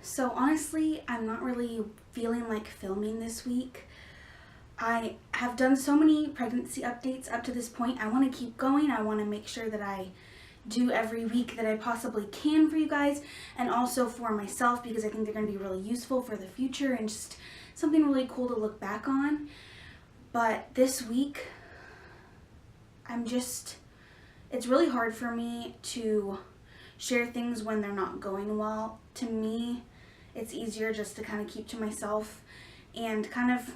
So honestly, I'm not really feeling like filming this week. I have done so many pregnancy updates up to this point. I want to keep going. I want to make sure that I do every week that I possibly can for you guys, and also for myself, because I think they're going to be really useful for the future and just something really cool to look back on. But this week, it's really hard for me to share things when they're not going well. To me, it's easier just to kind of keep to myself and kind of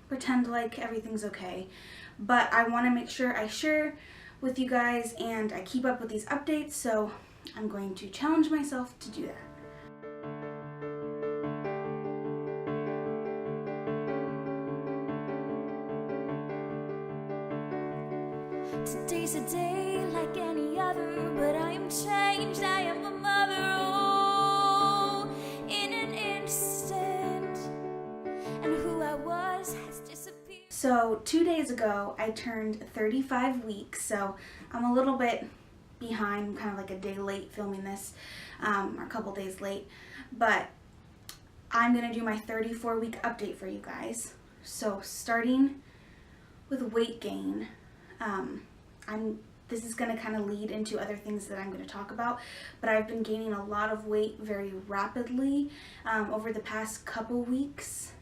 pretend like everything's okay. But I want to make sure I share with you guys and I keep up with these updates, so I'm going to challenge myself to do that. Today's a day like any other, but I am changed, I am a mother, oh, in an instant, and who I was has disappeared. So 2 days ago, I turned 35 weeks, so I'm a little bit behind, kind of like a day late filming this, or a couple days late, but I'm going to do my 34-week update for you guys. So starting with weight gain, this is going to kind of lead into other things that I'm going to talk about, but I've been gaining a lot of weight very rapidly over the past couple weeks.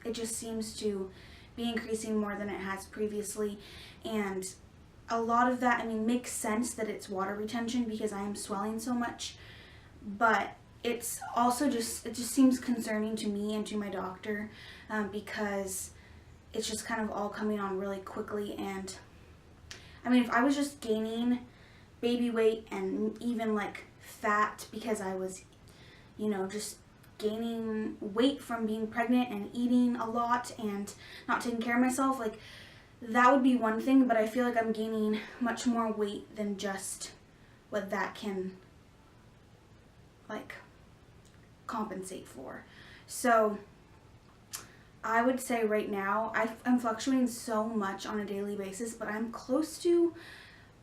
It just seems to be increasing more than it has previously, and a lot of that, makes sense that it's water retention because I am swelling so much, but it's also it just seems concerning to me and to my doctor because it's just kind of all coming on really quickly. And if I was just gaining baby weight and even like fat because I was, just gaining weight from being pregnant and eating a lot and not taking care of myself, like that would be one thing, but I feel like I'm gaining much more weight than just what that can like compensate for. So I would say right now I'm fluctuating so much on a daily basis, but I'm close to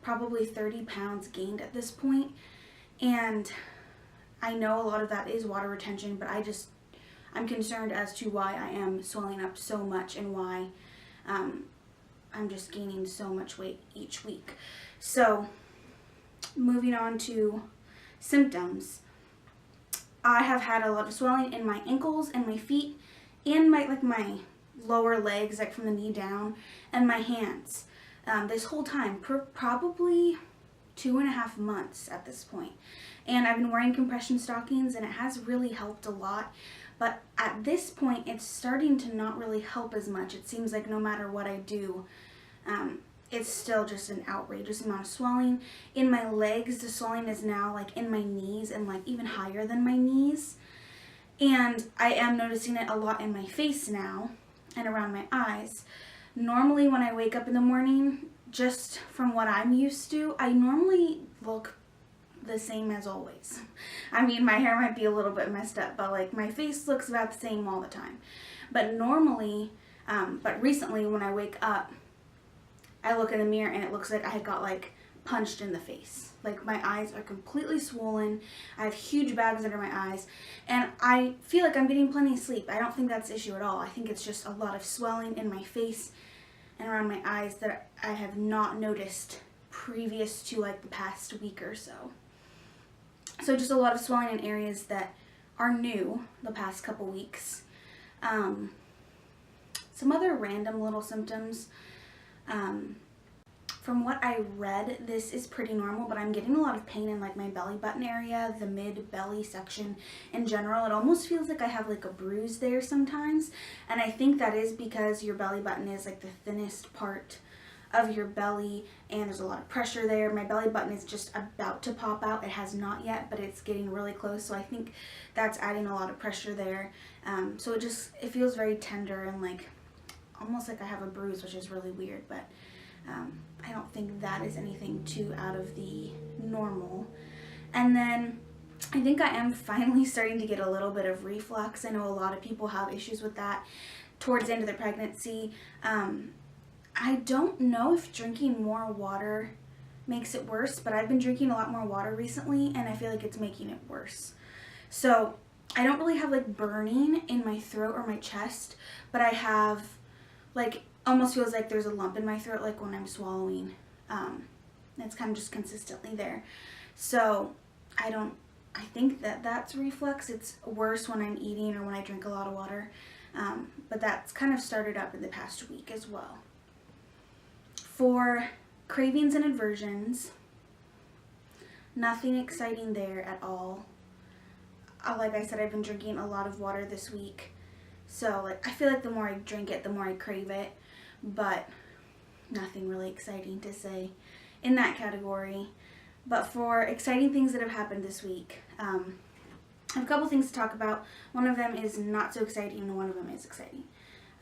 probably 30 pounds gained at this point, and I know a lot of that is water retention, but I'm concerned as to why I am swelling up so much and why I'm just gaining so much weight each week. So moving on to symptoms, I have had a lot of swelling in my ankles and my feet and my lower legs, like from the knee down, and my hands. This whole time, probably 2.5 months at this point. And I've been wearing compression stockings and it has really helped a lot. But at this point, it's starting to not really help as much. It seems like no matter what I do, it's still just an outrageous amount of swelling. In my legs, the swelling is now like in my knees and like even higher than my knees. And I am noticing it a lot in my face now and around my eyes. Normally when I wake up in the morning, just from what I'm used to, I normally look the same as always. My hair might be a little bit messed up, but like my face looks about the same all the time. But normally, but recently when I wake up, I look in the mirror and it looks like I got like punched in the face. Like my eyes are completely swollen. I have huge bags under my eyes, and I feel like I'm getting plenty of sleep. I don't think that's the issue at all. I think it's just a lot of swelling in my face and around my eyes that I have not noticed previous to like the past week or so. So just a lot of swelling in areas that are new the past couple weeks. Some other random little symptoms. From what I read, this is pretty normal, but I'm getting a lot of pain in like my belly button area, the mid-belly section in general. It almost feels like I have like a bruise there sometimes, and I think that is because your belly button is like the thinnest part of your belly, and there's a lot of pressure there. My belly button is just about to pop out. It has not yet, but it's getting really close, so I think that's adding a lot of pressure there. So it feels very tender and like almost like I have a bruise, which is really weird, but I don't think that is anything too out of the normal. And then I think I am finally starting to get a little bit of reflux. I know a lot of people have issues with that towards the end of their pregnancy. I don't know if drinking more water makes it worse, but I've been drinking a lot more water recently and I feel like it's making it worse. So I don't really have like burning in my throat or my chest, but I have like, almost feels like there's a lump in my throat like when I'm swallowing. It's kind of just consistently there. So I think that that's reflux. It's worse when I'm eating or when I drink a lot of water. But that's kind of started up in the past week as well. For cravings and aversions, nothing exciting there at all. Like I said, I've been drinking a lot of water this week. So like I feel like the more I drink it, the more I crave it. But nothing really exciting to say in that category. But for exciting things that have happened this week, I have a couple things to talk about. One of them is not so exciting and one of them is exciting.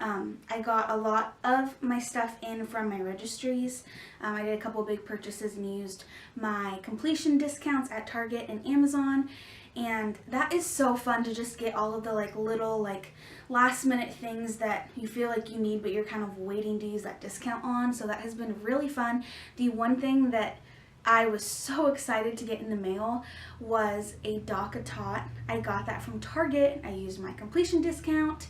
I got a lot of my stuff in from my registries. I did a couple big purchases and used my completion discounts at Target and Amazon. And that is so fun to just get all of the like little like last minute things that you feel like you need but you're kind of waiting to use that discount on. So that has been really fun. The one thing that I was so excited to get in the mail was a Dock Tot. I got that from Target. I used my completion discount.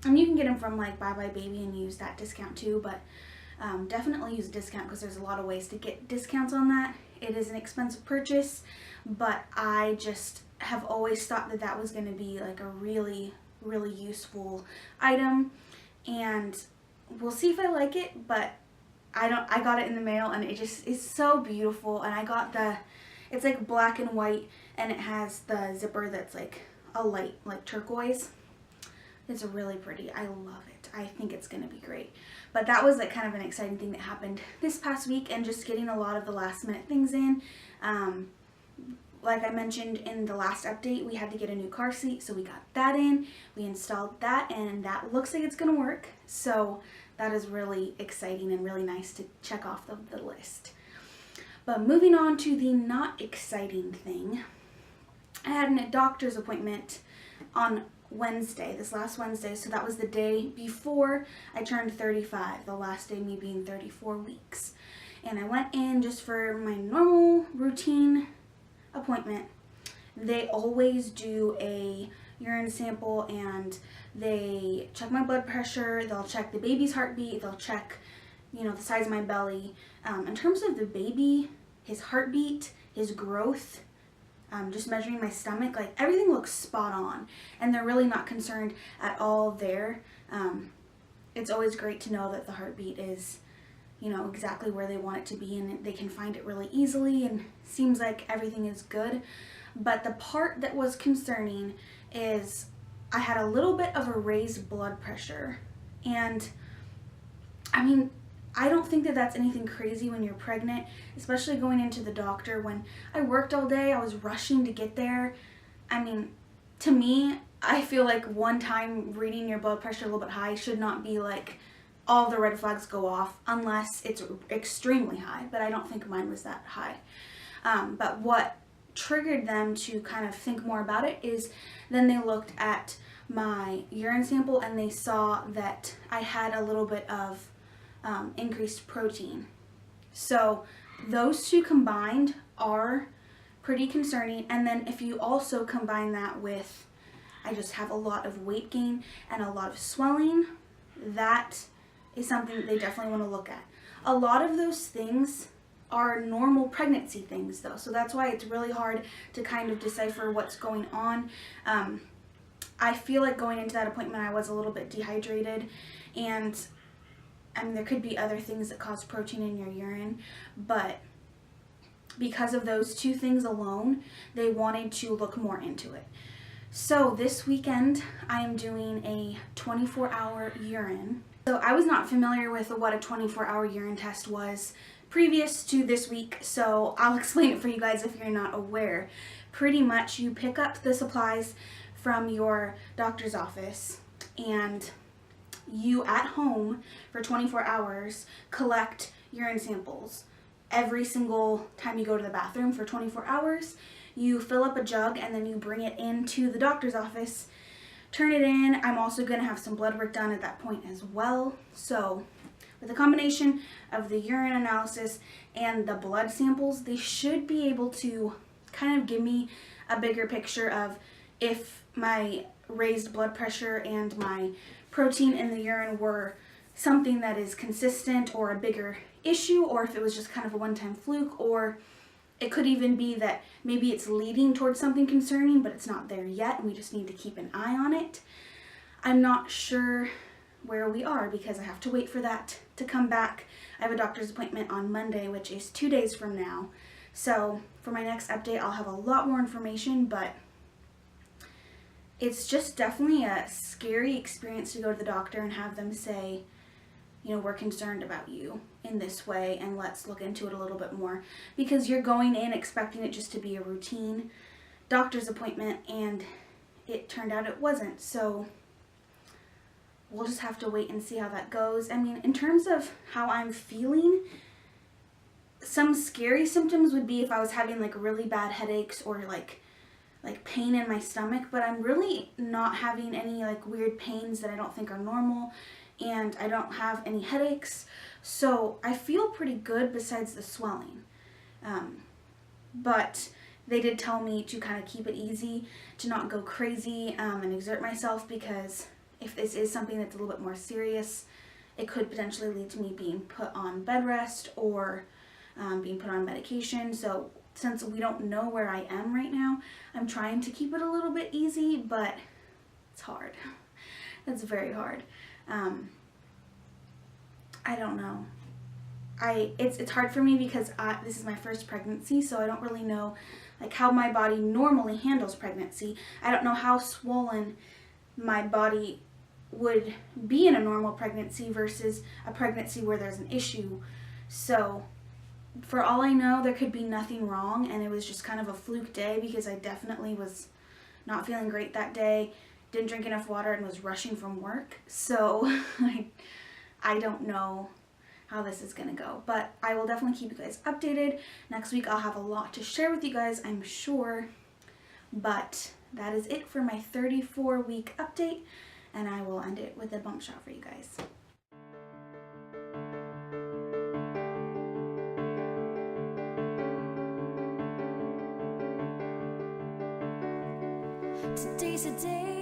And you can get them from like Bye Bye Baby and use that discount too, but definitely use a discount because there's a lot of ways to get discounts on that. It is an expensive purchase, but I just have always thought that that was going to be like a really, really useful item, and we'll see if I like it, but I got it in the mail and it just is so beautiful. And I got it's like black and white and it has the zipper that's like a light like turquoise. It's really pretty. I love it. I think it's going to be great. But that was like kind of an exciting thing that happened this past week, and just getting a lot of the last minute things in. Like I mentioned in the last update, we had to get a new car seat, so we got that in. We installed that, and that looks like it's going to work. So that is really exciting and really nice to check off the list. But moving on to the not exciting thing, I had a doctor's appointment on Wednesday, this last Wednesday, so that was the day before I turned 35, the last day me being 34 weeks. And I went in just for my normal routine appointment. They always do a urine sample and they check my blood pressure, they'll check the baby's heartbeat, they'll check, the size of my belly. In terms of the baby, his heartbeat, his growth, just measuring my stomach, like everything looks spot on, and they're really not concerned at all there. It's always great to know that the heartbeat is, exactly where they want it to be, and they can find it really easily, and seems like everything is good. But the part that was concerning is I had a little bit of a raised blood pressure, and I don't think that that's anything crazy when you're pregnant, especially going into the doctor. When I worked all day, I was rushing to get there. To me, I feel like one time reading your blood pressure a little bit high should not be like all the red flags go off unless it's extremely high, but I don't think mine was that high. But what triggered them to kind of think more about it is then they looked at my urine sample and they saw that I had a little bit of increased protein. So those two combined are pretty concerning. And then if you also combine that with I just have a lot of weight gain and a lot of swelling, that is something that they definitely want to look at. A lot of those things are normal pregnancy things though, so that's why it's really hard to kind of decipher what's going on. I feel like going into that appointment I was a little bit dehydrated, and there could be other things that cause protein in your urine, but because of those two things alone, they wanted to look more into it. So this weekend, I am doing a 24-hour urine. So I was not familiar with what a 24-hour urine test was previous to this week, so I'll explain it for you guys if you're not aware. Pretty much, you pick up the supplies from your doctor's office, and you at home for 24 hours collect urine samples. Every single time you go to the bathroom for 24 hours, you fill up a jug and then you bring it into the doctor's office, turn it in. I'm also going to have some blood work done at that point as well. So with a combination of the urine analysis and the blood samples, they should be able to kind of give me a bigger picture of if my raised blood pressure and my protein in the urine were something that is consistent or a bigger issue, or if it was just kind of a one-time fluke, or it could even be that maybe it's leading towards something concerning, but it's not there yet, and we just need to keep an eye on it. I'm not sure where we are because I have to wait for that to come back. I have a doctor's appointment on Monday, which is 2 days from now. So for my next update, I'll have a lot more information, but it's just definitely a scary experience to go to the doctor and have them say, you know, we're concerned about you in this way and let's look into it a little bit more, because you're going in expecting it just to be a routine doctor's appointment and it turned out it wasn't. So we'll just have to wait and see how that goes. I mean, in terms of how I'm feeling, some scary symptoms would be if I was having like really bad headaches or like pain in my stomach, but I'm really not having any like weird pains that I don't think are normal, and I don't have any headaches, so I feel pretty good besides the swelling. But they did tell me to kind of keep it easy, to not go crazy and exert myself, because if this is something that's a little bit more serious, it could potentially lead to me being put on bed rest or being put on medication. So since we don't know where I am right now, I'm trying to keep it a little bit easy, but it's hard. It's very hard. I don't know. It's hard for me because this is my first pregnancy, so I don't really know like how my body normally handles pregnancy. I don't know how swollen my body would be in a normal pregnancy versus a pregnancy where there's an issue. So for all I know, there could be nothing wrong, and it was just kind of a fluke day because I definitely was not feeling great that day, didn't drink enough water, and was rushing from work. So I don't know how this is gonna go, but I will definitely keep you guys updated. Next week I'll have a lot to share with you guys, I'm sure, but that is it for my 34-week update, and I will end it with a bump shot for you guys. Today's a day